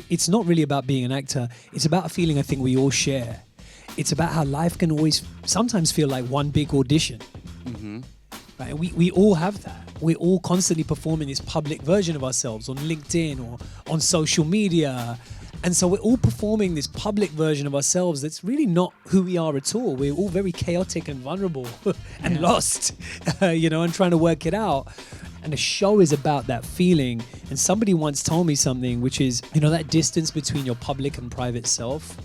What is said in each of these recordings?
it's not really about being an actor. It's about a feeling I think we all share. It's about how life can always sometimes feel like one big audition. Mm-hmm. Right? We all have that. We're all constantly performing this public version of ourselves on LinkedIn or on social media. And so we're all performing this public version of ourselves that's really not who we are at all. We're all very chaotic and vulnerable and lost, and trying to work it out. And the show is about that feeling. And somebody once told me something, which is, that distance between your public and private self,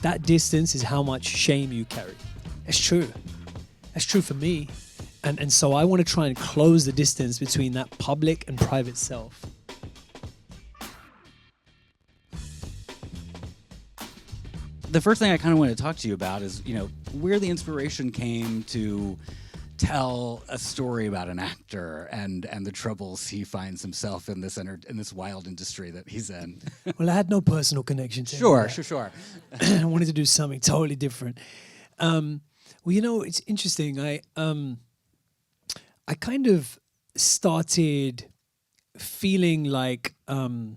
that distance is how much shame you carry. That's true. That's true for me. And so I want to try and close the distance between that public and private self. The first thing I kind of want to talk to you about is, where the inspiration came to tell a story about an actor and the troubles he finds himself in this wild industry that he's in. Well, I had no personal connection to Sure. I wanted to do something totally different. It's interesting. I kind of started feeling like I'd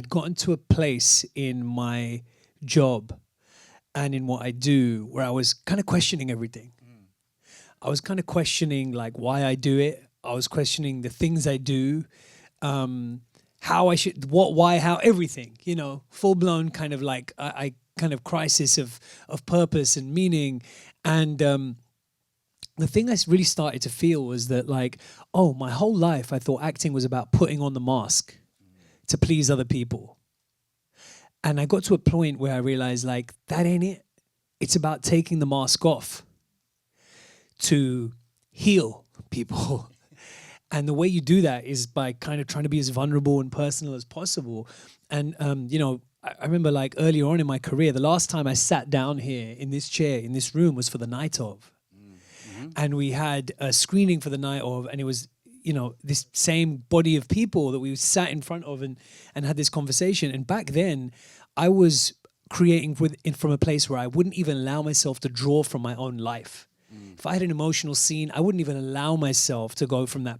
gotten to a place in my job and in what I do where I was kind of questioning everything. I was kind of questioning like why I do it. I was questioning the things I do, how I should, what, why, how, everything, full blown kind of like I kind of crisis of purpose and meaning. And the thing I really started to feel was that like, my whole life I thought acting was about putting on the mask to please other people. And I got to a point where I realized like, that ain't it. It's about taking the mask off to heal people. And the way you do that is by kind of trying to be as vulnerable and personal as possible. And, I remember like earlier on in my career, the last time I sat down here in this chair, in this room was for the night of. Mm-hmm. And we had a screening for the night of, and it was, this same body of people that we sat in front of and had this conversation. And back then I was creating from a place where I wouldn't even allow myself to draw from my own life. If I had an emotional scene, I wouldn't even allow myself to go from that,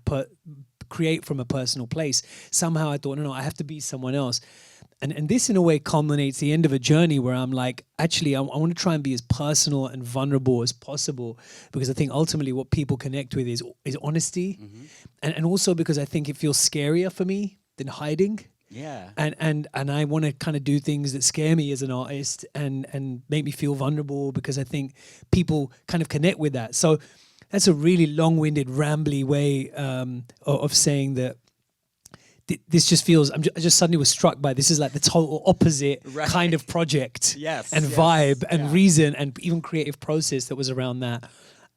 create from a personal place. Somehow I thought, no, I have to be someone else. And this in a way culminates the end of a journey where I'm like, actually, I want to try and be as personal and vulnerable as possible, because I think ultimately what people connect with is honesty. Mm-hmm. And also because I think it feels scarier for me than hiding. Yeah. And I want to kind of do things that scare me as an artist and make me feel vulnerable, because I think people kind of connect with that. So that's a really long-winded, rambly way of saying that this just feels, I just suddenly was struck by, this is like the total opposite kind of project vibe and reason and even creative process that was around that.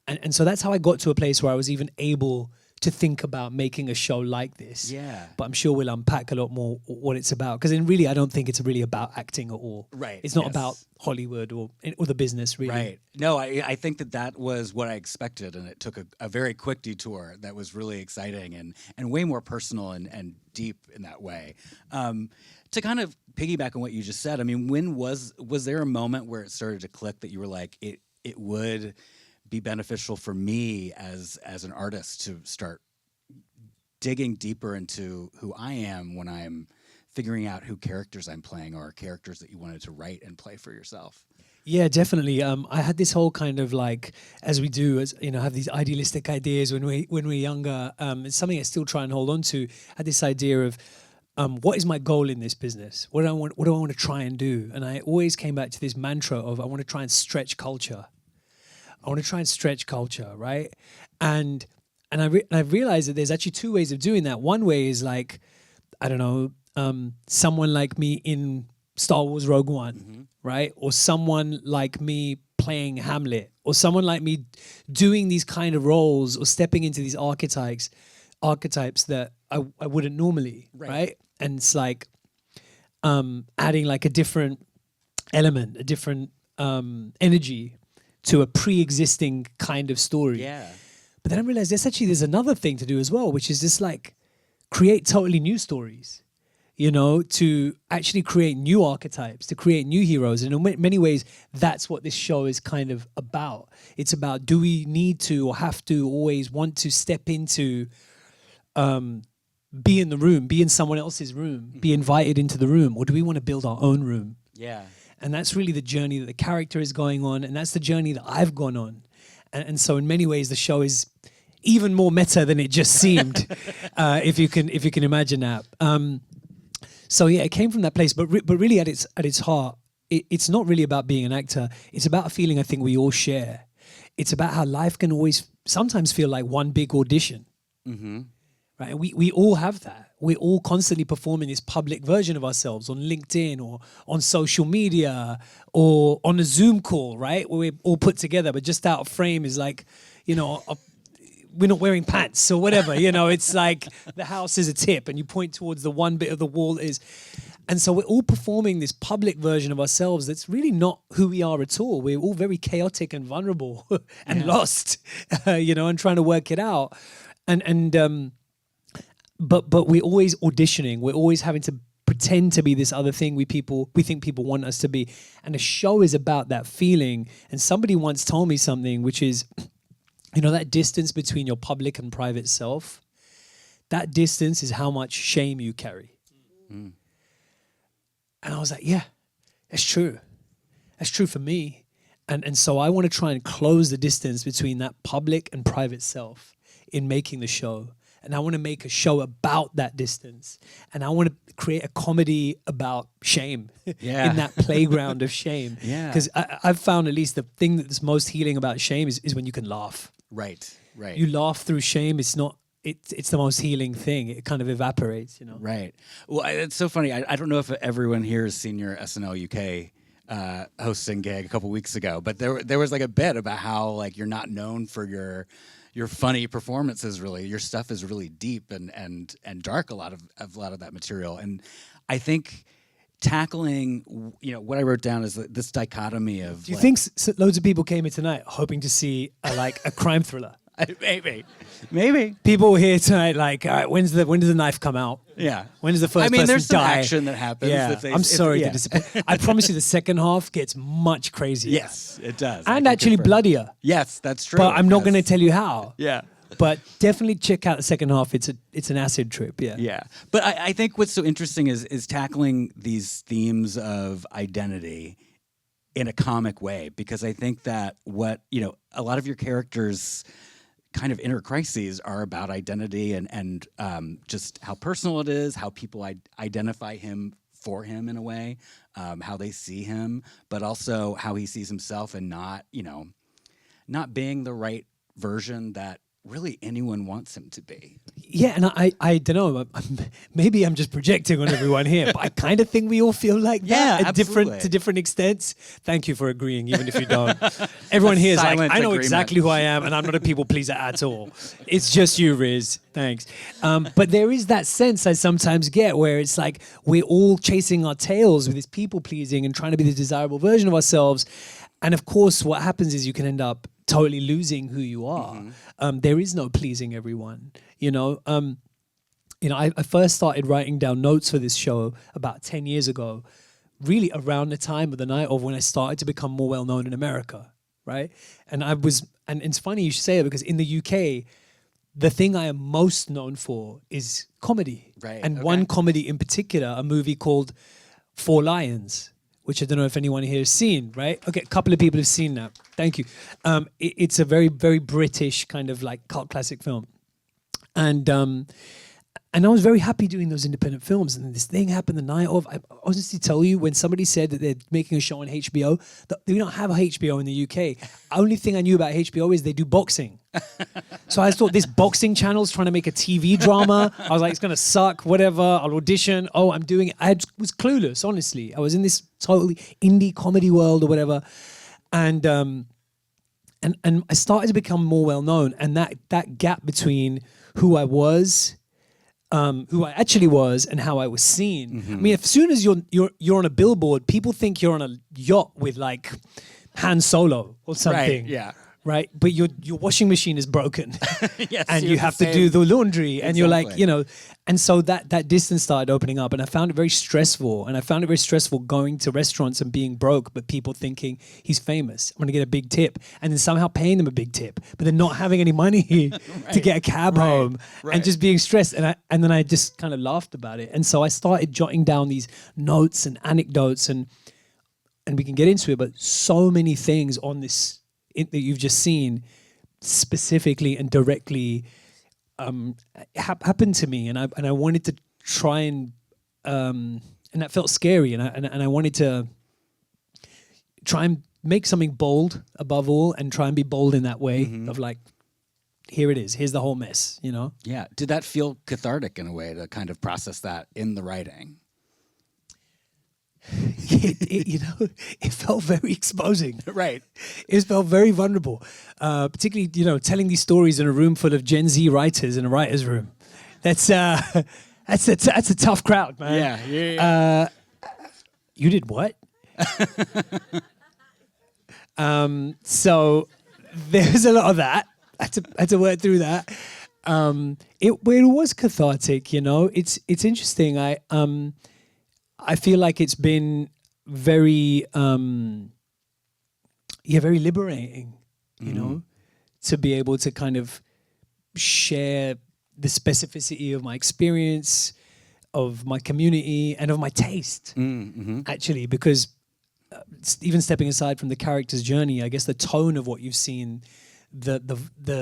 And so that's how I got to a place where I was even able to think about making a show like this. Yeah. But I'm sure we'll unpack a lot more what it's about. Because really, I don't think it's really about acting at all. Right. It's not about Hollywood or the business, really. Right. No, I think that was what I expected. And it took a very quick detour that was really exciting and way more personal and deep in that way. To kind of piggyback on what you just said, I mean, when was there a moment where it started to click that you were like, it would be beneficial for me as an artist to start digging deeper into who I am when I'm figuring out who characters I'm playing, or characters that you wanted to write and play for yourself? Yeah, definitely. I had this whole kind of like, as we do, as have these idealistic ideas when we're younger. It's something I still try and hold on to. I had this idea of what is my goal in this business? What do I want to try and do? And I always came back to this mantra of I want to try and stretch culture. Right? And I've realized that there's actually two ways of doing that. One way is like, I don't know, someone like me in Star Wars Rogue One, mm-hmm. right? Or someone like me playing Hamlet, or someone like me doing these kind of roles or stepping into these archetypes that I wouldn't normally, right? And it's like adding like a different element, a different energy to a pre-existing kind of story. Yeah. But then I realized there's another thing to do as well, which is just like create totally new stories, to actually create new archetypes, to create new heroes. And in many ways, that's what this show is kind of about. It's about, do we need to or have to always want to step into be in the room, be in someone else's room, be invited into the room, or do we want to build our own room? Yeah. And that's really the journey that the character is going on, and that's the journey that I've gone on. And so in many ways, the show is even more meta than it just seemed, if you can imagine that. So yeah, it came from that place, but really at its heart, it's not really about being an actor. It's about a feeling I think we all share. It's about how life can always sometimes feel like one big audition. Mm-hmm. Right? We all have that. We're all constantly performing this public version of ourselves on LinkedIn or on social media or on a Zoom call, right? Where we're all put together, but just out of frame is like, we're not wearing pants or whatever. It's like the house is a tip and you point towards the one bit of the wall that is. And so we're all performing this public version of ourselves that's really not who we are at all. We're all very chaotic and vulnerable and lost, and trying to work it out. But we're always auditioning. We're always having to pretend to be this other thing we think people want us to be. And the show is about that feeling. And somebody once told me something, which is, that distance between your public and private self, that distance is how much shame you carry. Mm. And I was like, yeah, that's true. That's true for me. And so I want to try and close the distance between that public and private self in making the show. And I want to make a show about that distance. And I want to create a comedy about shame in that playground of shame. Because I've found at least the thing that's most healing about shame is when you can laugh. Right. You laugh through shame. It's the most healing thing. It kind of evaporates, Right. Well, it's so funny. I don't know if everyone here has seen your SNL UK hosting gig a couple weeks ago, but there was like a bit about how like you're not known for your funny performances. Really, your stuff is really deep and dark. A lot of that material, and I think tackling what I wrote down is this dichotomy of. Do you think loads of people came here tonight hoping to see a crime thriller? Maybe people here tonight like, all right, when does the knife come out? Yeah, when does the first person there's some die? action that happens. Yeah, I'm sorry to disappoint. I promise you, the second half gets much crazier. Yes, it does, and actually bloodier. Yes, that's true. But I'm not going to tell you how. Yeah. But definitely check out the second half. It's an acid trip. Yeah. Yeah. But I think what's so interesting is tackling these themes of identity in a comic way, because I think that a lot of your characters' kind of inner crises are about identity and just how personal it is, how people identify him for him in a way, how they see him, but also how he sees himself and not being the right version that really anyone wants him to be. Yeah, and I don't know, maybe I'm just projecting on everyone here, but I kind of think we all feel like that at different extents. Thank you for agreeing, even if you don't. Everyone here is like, I know exactly who I am, and I'm not a people pleaser at all. It's just you, Riz. Thanks. But there is that sense I sometimes get where it's like we're all chasing our tails with this people pleasing and trying to be the desirable version of ourselves. And of course, what happens is you can end up totally losing who you are. Mm-hmm. There is no pleasing everyone. I first started writing down notes for this show about 10 years ago, really around the time of the night of when I started to become more well known in America, right? And it's funny you should say it, because in the UK, the thing I am most known for is comedy. Right. And one comedy in particular, a movie called Four Lions, which I don't know if anyone here has seen, right? Okay, a couple of people have seen that. Thank you. It's a very, very British kind of like cult classic film. And I was very happy doing those independent films. And then this thing happened the night of. I honestly tell you, when somebody said that they're making a show on HBO, that they don't have a HBO in the UK. Only thing I knew about HBO is they do boxing. So I thought this boxing channel's trying to make a TV drama. I was like, it's going to suck, whatever. I'll audition. Oh, I'm doing it. I was clueless, honestly. I was in this totally indie comedy world or whatever. And I started to become more well known. And that gap between who I actually was and how I was seen. Mm-hmm. I mean, as soon as you're on a billboard, people think you're on a yacht with like Han Solo or something. Right, yeah. right? But your washing machine is broken, Yes, and you're you the have to same. do the laundry, and you're like, Exactly. you know, and so that distance started opening up, and I found it very stressful, and I found it very stressful going to restaurants and being broke, but people thinking he's famous, I'm gonna get a big tip, and then somehow paying them a big tip, but then not having any money to Right. get a cab Right. home, Right. and just being stressed, and then I just kind of laughed about it, and so I started jotting down these notes and anecdotes, and we can get into it, but so many things on this that you've just seen specifically and directly happened to me, and I wanted to try and that felt scary, and I wanted to try and make something bold above all, and try and be bold in that way of like, here it is, here's the whole mess, you know. Yeah. Did that feel cathartic in a way to kind of process that in the writing? You know, it felt very exposing. Right. It felt very vulnerable, particularly, you know, telling these stories in a room full of Gen Z writers in a writer's room. That's a tough crowd, man. Yeah. You did what? So there's a lot of that. I had to work through that. It was cathartic, you know. It's interesting. I feel like it's been very very liberating, you know, to be able to kind of share the specificity of my experience, of my community, and of my taste, actually, because even stepping aside from the character's journey, I guess the tone of what you've seen, the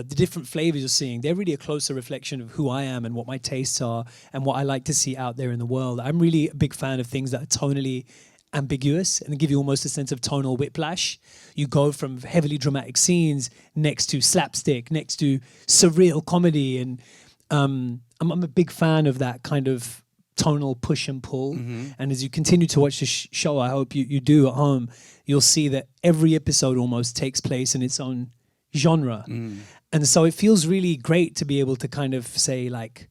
different flavors you're seeing, they're really a closer reflection of who I am and what my tastes are and what I like to see out there in the world. I'm really a big fan of things that are tonally ambiguous and give you almost a sense of tonal whiplash. You go from heavily dramatic scenes next to slapstick, next to surreal comedy, and I'm a big fan of that kind of tonal push and pull. And as you continue to watch the show, I hope you do at home, you'll see that every episode almost takes place in its own genre. And so it feels really great to be able to kind of say, like,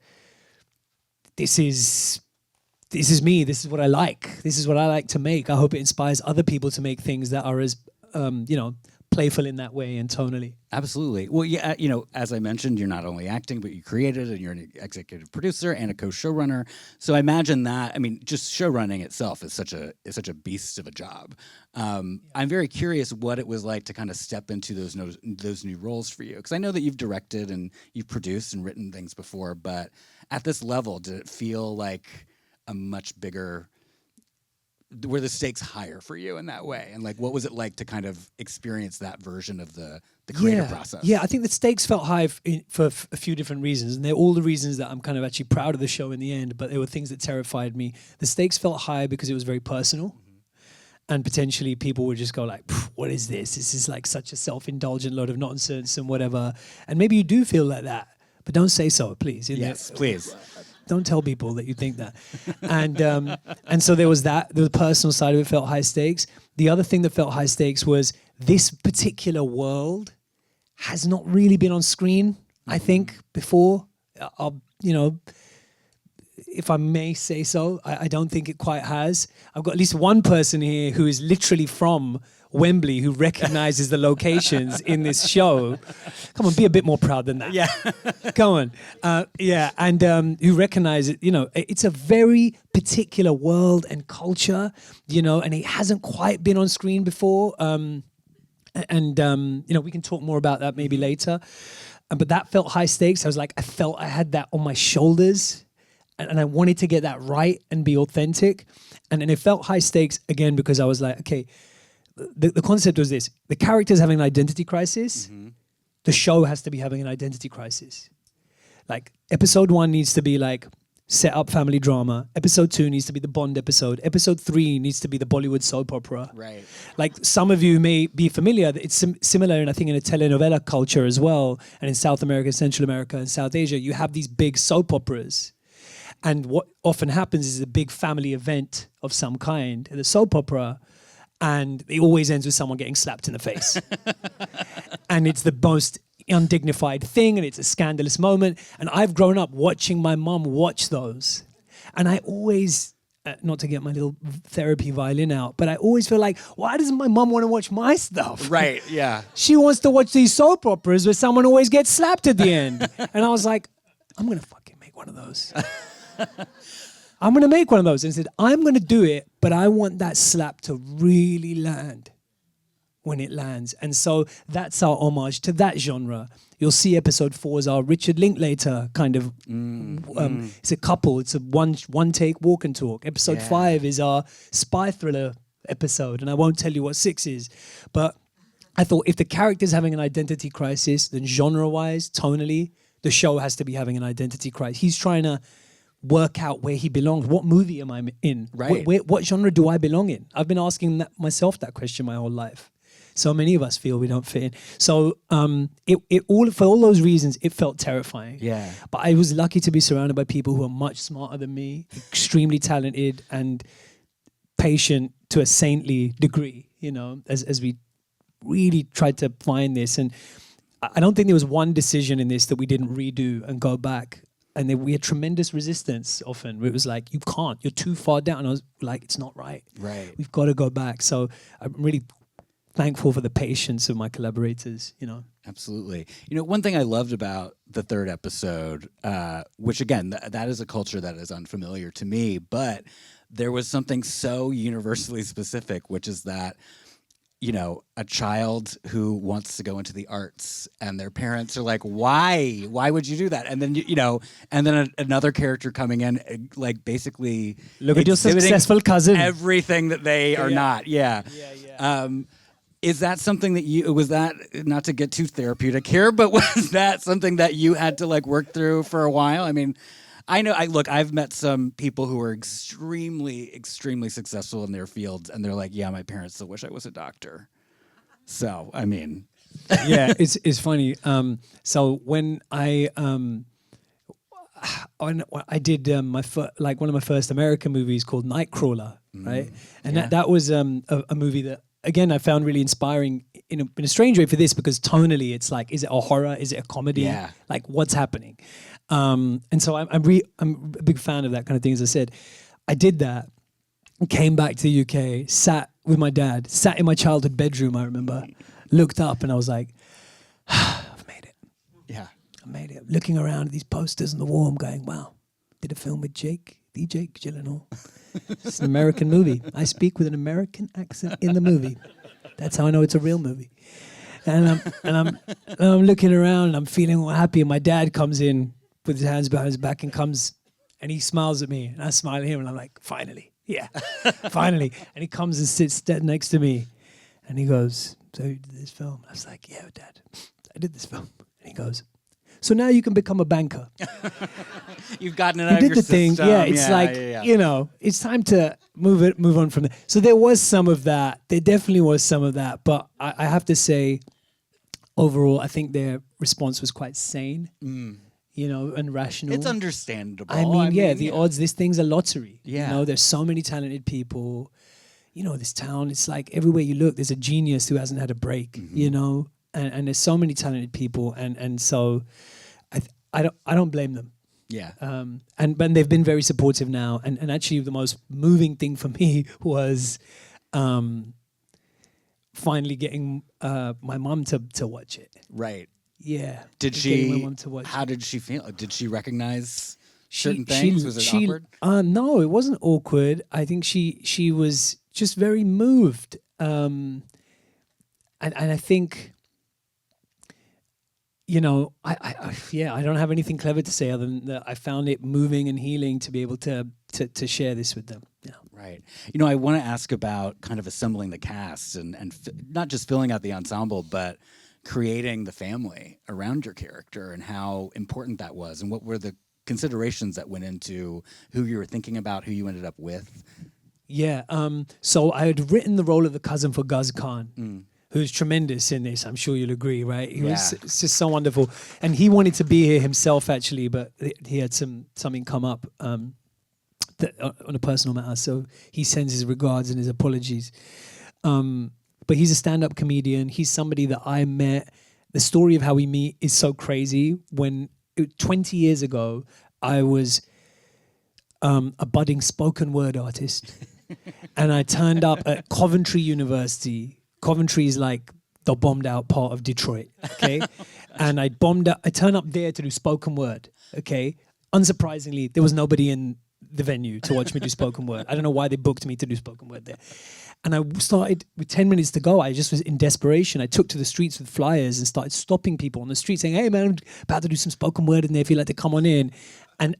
this is me, this is what I like, this is what I like to make. I hope it inspires other people to make things that are as you know, playful in that way and tonally. Absolutely. Well, yeah, you know, as I mentioned, you're not only acting, but you created, and you're an executive producer and a co-showrunner. So I imagine that, I mean, just showrunning itself is such a beast of a job. I'm very curious what it was like to kind of step into those new roles for you, because I know that you've directed and you've produced and written things before, but at this level, did it feel like a much bigger? Were the stakes higher for you in that way? And like, what was it like to kind of experience that version of the creative process? Yeah, I think the stakes felt high for a few different reasons. And they're all the reasons that I'm kind of actually proud of the show in the end, but there were things that terrified me. The stakes felt high because it was very personal. And potentially people would just go like, what is this? This is like such a self-indulgent load of nonsense and whatever. And maybe you do feel like that, but don't say so, please. Yes, please. Don't tell people that you think that. And so there was that. The personal side of it felt high stakes. The other thing that felt high stakes was this particular world has not really been on screen, I think, before. You know, if I may say so, I don't think it quite has. I've got at least one person here who is literally from Wembley who recognizes the locations in this show. Come on, be a bit more proud than that. Yeah. Come on. And who recognize it, you know, it's a very particular world and culture, you know, and it hasn't quite been on screen before. You know, we can talk more about that maybe later. But that felt high stakes. I was like, I felt I had that on my shoulders, and I wanted to get that right and be authentic. And it felt high stakes again because I was like, okay, the concept was this: the character's having an identity crisis. The show has to be having an identity crisis. Like, episode 1 needs to be like set up family drama. Episode 2 needs to be the Bond episode. Episode 3 needs to be the Bollywood soap opera. Right. Like, some of you may be familiar. It's similar, and I think in a telenovela culture as well, and in South America, Central America, and South Asia, you have these big soap operas. And what often happens is a big family event of some kind, the soap opera, and it always ends with someone getting slapped in the face. And it's the most undignified thing, and it's a scandalous moment. And I've grown up watching my mom watch those. And I always not to get my little therapy violin out, but I always feel like, why doesn't my mum want to watch my stuff? Right, yeah. She wants to watch these soap operas where someone always gets slapped at the end. And I was like, I'm going to fucking make one of those. I'm going to make one of those. And said, I'm going to do it, but I want that slap to really land when it lands. And so that's our homage to that genre. You'll see episode 4 is our Richard Linklater kind of, it's a couple, it's a one take walk and talk. Episode 5 is our spy thriller episode, and I won't tell you what 6 is. But I thought if the character's having an identity crisis, then genre-wise, tonally, the show has to be having an identity crisis. He's trying to work out where he belongs. What movie am I in? Right. What genre do I belong in? I've been asking myself that question my whole life. So many of us feel we don't fit in. So for all those reasons, it felt terrifying. Yeah. But I was lucky to be surrounded by people who are much smarter than me, extremely talented and patient to a saintly degree, you know, as we really tried to find this. And I don't think there was one decision in this that we didn't redo and go back. And we had tremendous resistance often. It was like, you can't, you're too far down. And I was like, it's not right. Right. We've got to go back. So I'm really thankful for the patience of my collaborators, you know. Absolutely. You know, one thing I loved about the 3rd episode, which again, that is a culture that is unfamiliar to me, but there was something so universally specific, which is that, you know, a child who wants to go into the arts and their parents are like, why would you do that? And then, you know, and then another character coming in, like basically look at your successful cousin, everything that they are not. Yeah. Is that something that was that, not to get too therapeutic here, but was that something that you had to like work through for a while? I mean, I know, I've met some people who are extremely, extremely successful in their fields, and they're like, yeah, my parents still wish I was a doctor. So, I mean. Yeah, it's funny. So when I did one of my first American movies called Nightcrawler, right? And that was a movie that, again, I found really inspiring in a strange way for this, because tonally it's like, is it a horror? Is it a comedy? Yeah. Like, what's happening? And so I'm a big fan of that kind of thing. As I said, I did that, came back to the UK, sat with my dad, sat in my childhood bedroom, I remember, looked up and I was like, I've made it. Yeah. I made it. Looking around at these posters on the wall, I'm going, wow, did a film with Jake Gyllenhaal. It's an American movie. I speak with an American accent in the movie. That's how I know it's a real movie. And I'm looking around and I'm feeling all happy. And my dad comes in with his hands behind his back and he smiles at me. And I smile at him and I'm like, finally, yeah, finally. And he comes and sits next to me and he goes, so you did this film? I was like, yeah, Dad, I did this film. And he goes, so now you can become a banker. You've gotten it out of your thing. system. Yeah, it's you know, it's time to move on from there. So there was some of that. There definitely was some of that. But I have to say, overall, I think their response was quite sane, you know, and rational. It's understandable. I mean, the odds, this thing's a lottery. Yeah. You know, there's so many talented people. You know, this town, it's like everywhere you look, there's a genius who hasn't had a break, you know, and there's so many talented people. And so I don't blame them. Yeah. And they've been very supportive now. And actually the most moving thing for me was finally getting my mom to watch it. Right. Yeah. Did getting my she, mom to watch how it. did she feel? Did she recognize certain things? Was it awkward? No, it wasn't awkward. I think she was just very moved. And I think, you know, I don't have anything clever to say other than that I found it moving and healing to be able to share this with them. Yeah. Right. You know, I want to ask about kind of assembling the cast and not just filling out the ensemble, but creating the family around your character and how important that was and what were the considerations that went into who you were thinking about, who you ended up with. Yeah. So I had written the role of the cousin for Guz Khan. Who's tremendous in this, I'm sure you'll agree, right? He was it's just so wonderful. And he wanted to be here himself, actually, but he had something come up on a personal matter. So he sends his regards and his apologies. But he's a stand-up comedian. He's somebody that I met. The story of how we meet is so crazy. When 20 years ago, I was a budding spoken word artist. And I turned up at Coventry University. Coventry is like the bombed out part of Detroit, okay? And I turned up there to do spoken word, okay? Unsurprisingly, there was nobody in the venue to watch me do spoken word. I don't know why they booked me to do spoken word there. And I started, with 10 minutes to go, I just was in desperation. I took to the streets with flyers and started stopping people on the street saying, hey man, I'm about to do some spoken word in there if you'd like to come on in. And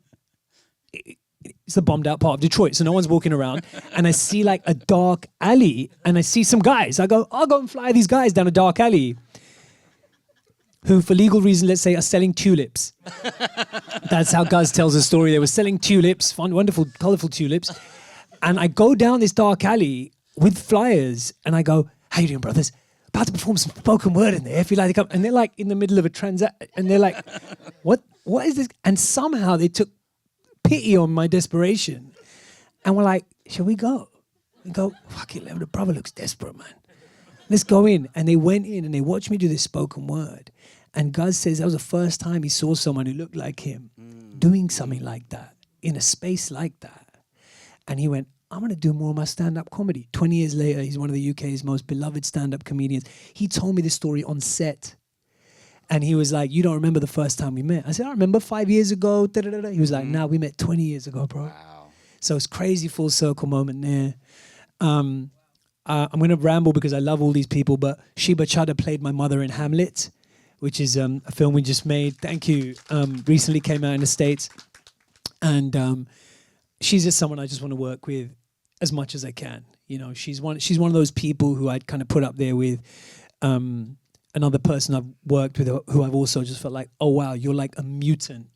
it's the bombed out part of Detroit, so no one's walking around. And I see like a dark alley and I see some guys. I go, I'll go and fly these guys down a dark alley who, for legal reasons, let's say, are selling tulips. That's how Guz tells the story. They were selling tulips, fun, wonderful, colorful tulips. And I go down this dark alley with flyers and I go, how you doing, brothers? About to perform some spoken word in there if you like to come. And they're like in the middle of a transaction and they're like, what is this? And somehow they took pity on my desperation and we're like, shall we go? And go, fuck it, the brother looks desperate, man. Let's go in. And they went in and they watched me do this spoken word. And Guz says that was the first time he saw someone who looked like him doing something like that in a space like that. And he went, I'm going to do more of my stand-up comedy. 20 years later, he's one of the UK's most beloved stand-up comedians. He told me this story on set. And he was like, you don't remember the first time we met? I said, I remember 5 years ago. Da-da-da-da. He was like, nah, we met 20 years ago, bro. Wow. So it's crazy full circle moment there. I'm going to ramble because I love all these people, but Sheba Chadha played my mother in Hamlet, which is a film we just made. Thank you. Recently came out in the States. And she's just someone I just want to work with as much as I can. You know, she's one of those people who I'd kind of put up there with another person I've worked with who I've also just felt like, oh wow, you're like a mutant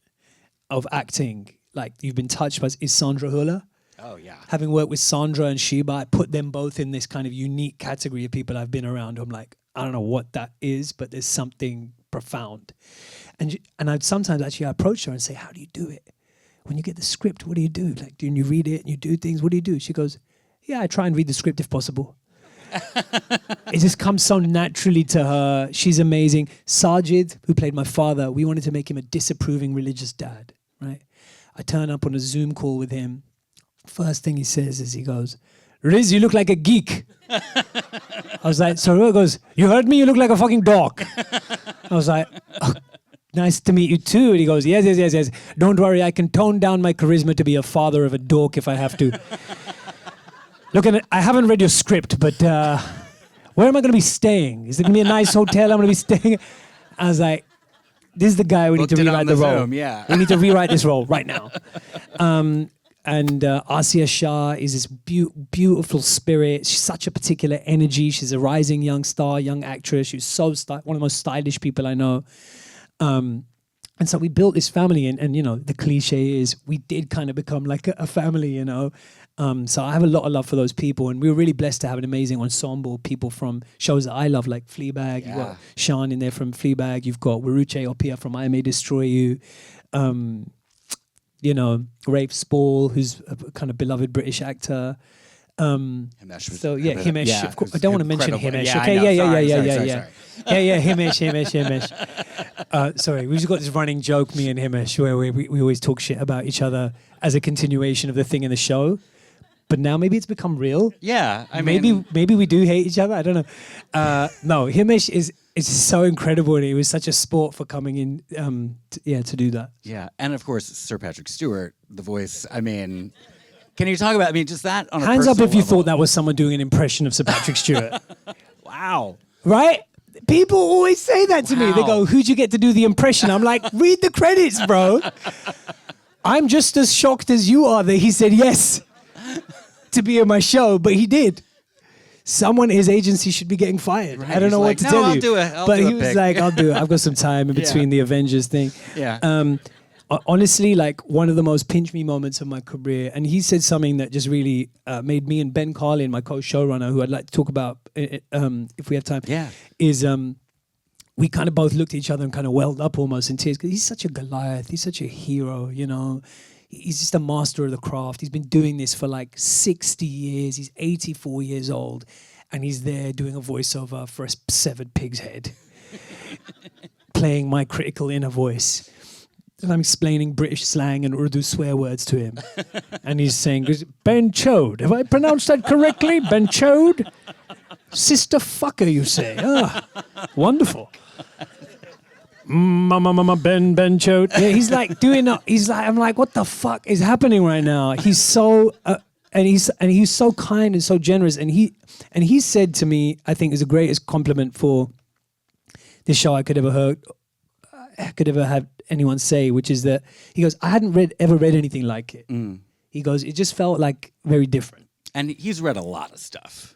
of acting. Like you've been touched by is Sandra Hüller. Oh yeah. Having worked with Sandra and Sheba, I put them both in this kind of unique category of people I've been around. I'm like, I don't know what that is, but there's something profound. And I'd sometimes actually approach her and say, how do you do it? When you get the script, what do you do? Like, do you read it and you do things? What do you do? She goes, yeah, I try and read the script if possible. It just comes so naturally to her. She's amazing. Sajid, who played my father, we wanted to make him a disapproving religious dad, right? I turn up on a Zoom call with him. First thing he says is he goes, Riz, you look like a geek. I was like, so he goes, you heard me? You look like a fucking dog. I was like, oh, nice to meet you too. And he goes, yes. Don't worry, I can tone down my charisma to be a father of a dork if I have to. Look, I haven't read your script, but where am I going to be staying? Is it going to be a nice hotel I'm going to be staying? I was like, this is the guy we need to rewrite the role. Zoom, yeah. We need to rewrite this role right now. And Asiya Shah is this beautiful spirit. She's such a particular energy. She's a rising young star, young actress. She's so one of the most stylish people I know. And so we built this family, and you know, the cliche is we did kind of become like a family, you know. So I have a lot of love for those people, and we were really blessed to have an amazing ensemble of people from shows that I love, like Fleabag. Yeah. You've got Sean in there from Fleabag. You've got Waruche Opia from I May Destroy You. You know, Rafe Spall, who's a kind of beloved British actor. Himesh. So yeah, Himesh. Yeah, of course, I don't want to mention Himesh. Yeah, okay, Sorry. Himesh. Sorry, we've just got this running joke, me and Himesh, where we always talk shit about each other as a continuation of the thing in the show. But now maybe it's become real. Yeah, I mean, maybe we do hate each other. I don't know. No, Himesh is so incredible, and he was such a sport for coming in. To do that. Yeah, and of course Sir Patrick Stewart, the voice. I mean, can you talk about? I mean, just that on a hands up if you level. thought that was someone doing an impression of Sir Patrick Stewart. Wow. Right? People always say that to me. They go, "Who'd you get to do the impression?" I'm like, "Read the credits, bro." I'm just as shocked as you are that he said yes to be in my show, but he did. Someone at his agency should be getting fired. Right. I don't know what to tell I'll you. do it. But he was like, I'll do it. I've got some time in between the Avengers thing. Yeah. Honestly, like one of the most pinch me moments of my career, and he said something that just really made me and Ben Carlin, my co-showrunner, who I'd like to talk about if we have time, is we kind of both looked at each other and kind of welled up almost in tears, because he's such a Goliath. He's such a hero, you know. He's just a master of the craft. He's been doing this for like 60 years. He's 84 years old, and he's there doing a voiceover for a severed pig's head, playing my critical inner voice. and I'm explaining British slang and Urdu swear words to him. And he's saying, Ben Chode. Have I pronounced that correctly? Ben Chode? Sister fucker, you say. Ah, wonderful. Mama Ben Chode. Yeah, he's like doing I'm like, what the fuck is happening right now? He's so and he's so kind and so generous. And he said to me, I think is the greatest compliment for this show I could ever have anyone say, which is that he goes, I hadn't ever read anything like it. He goes, it just felt like very different. And he's read a lot of stuff.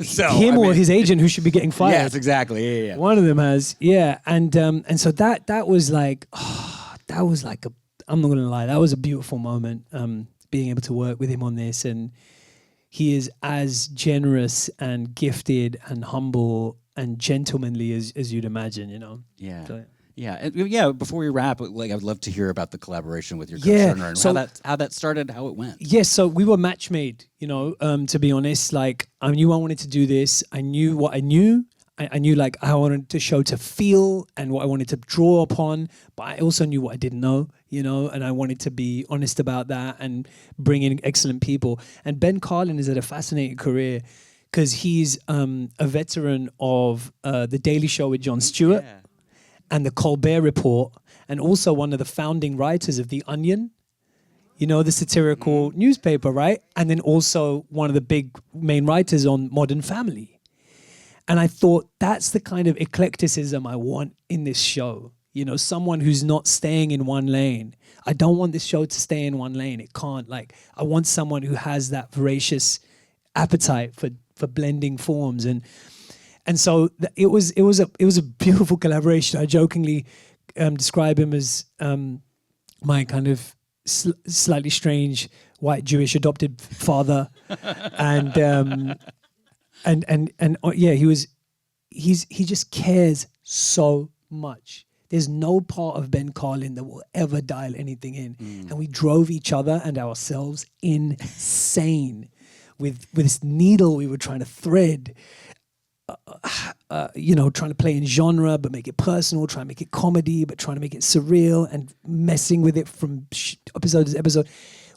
So or his agent who should be getting fired. Yes, exactly. Yeah. One of them has, yeah. And so that was like, I'm not gonna lie, that was a beautiful moment. Being able to work with him on this, and he is as generous and gifted and humble and gentlemanly as you'd imagine, you know. Yeah. So, Yeah. Before we wrap, like I would love to hear about the collaboration with your co-showrunner and so, how that started, how it went. Yes, so we were match made, you know, to be honest. Like, I knew I wanted to do this. I knew what I knew. I knew like how I wanted the show to feel and what I wanted to draw upon, but I also knew what I didn't know, you know, and I wanted to be honest about that and bring in excellent people. And Ben Carlin has had a fascinating career because he's a veteran of The Daily Show with Jon Stewart. Yeah. And the Colbert Report, and also one of the founding writers of The Onion, you know, the satirical newspaper, right? And then also one of the big main writers on Modern Family. And I thought that's the kind of eclecticism I want in this show. You know, someone who's not staying in one lane. I don't want this show to stay in one lane. It can't. Like, I want someone who has that voracious appetite for blending forms. And so it was a beautiful collaboration. I jokingly describe him as my kind of slightly strange white Jewish adopted father, and he just cares so much. There's no part of Ben Carlin that will ever dial anything in, and we drove each other and ourselves insane with this needle we were trying to thread. You know, trying to play in genre but make it personal, trying to make it comedy but trying to make it surreal, and messing with it from episode to episode.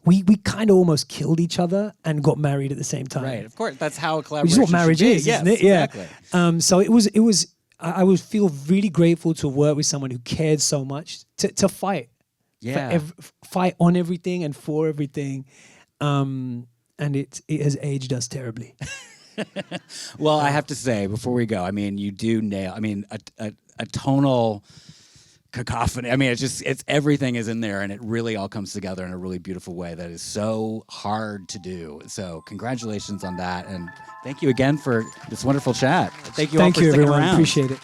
We kind of almost killed each other and got married at the same time. Right, of course. That's how a collaboration Which is what marriage is, yes, isn't it? Yeah. Exactly. So it was. I would feel really grateful to work with someone who cared so much to fight. Yeah. Fight on everything and for everything, and it has aged us terribly. Well, I have to say before we go, I mean, you do nail. I mean, a tonal cacophony. I mean, it's everything is in there, and it really all comes together in a really beautiful way that is so hard to do. So, congratulations on that, and thank you again for this wonderful chat. Thank you all for sticking everyone. around. Appreciate it.